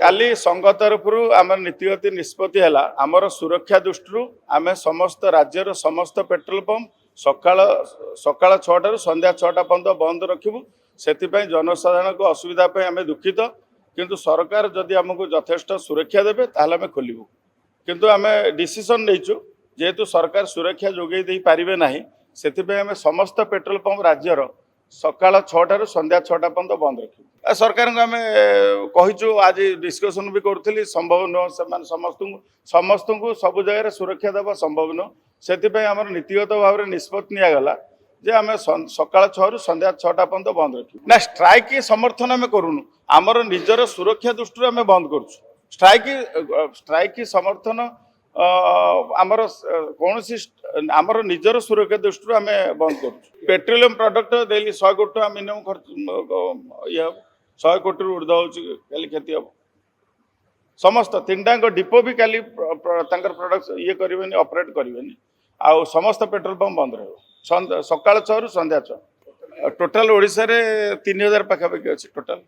काली संघ तरफ आम नीतिगत निष्पत्ति है आमर सुरक्षा दृष्टि आम समस्त राज्यर समस्त पेट्रोल पंप सकाळ सकाळ 6 संध्या 6टा पर्यंत बंद रखिबु से जनसाधारण को असुविधा आम दुखित किंतु सरकार जदि आमको यथेष्ट सुरक्षा देवे ताहले आम खोलू किंतु आम डिसीजन नहींचु जेहेतु सरकार सुरक्षा जोगे दे पारिबे नाही से आम समस्त पेट्रोल पंप राज्यर सकाळ 6 संध्या 6टा पर्यंत बंद रखिबु सरकार को आम कहीचु आज डिस्कसन भी करूँ संभव नुह समस्त को सब जगह सुरक्षा देवा संभव नुह से आम नीतिगत भाव में निष्पत्ति निगला जे आम सकाळ 6 संध्या 6टा पर्यंत बंद रखिबु ना स्ट्राइक समर्थन आम करूनु आमर निजर सुरक्षा दृष्टि आम बंद करूँ स्ट्राइक समर्थन आमर कौन आमर निजर सुरक्षा दृष्टि आम बंद करूँ पेट्रोलियम प्रोडक्ट डेली 100 कोटी टका मिनिमम खर्च ये 100 कोटी ऊर्ध होली क्षति हम समस्त 3टाक डिपो भी काली प्रोडक्ट ये करें ऑपरेट करें आउ समस्त पेट्रोल पंप बंद रहा सकाळ 6 संध्या 6 टोटाल ओडिशा रे 3000 पाखापाखि अच्छे टोटाल।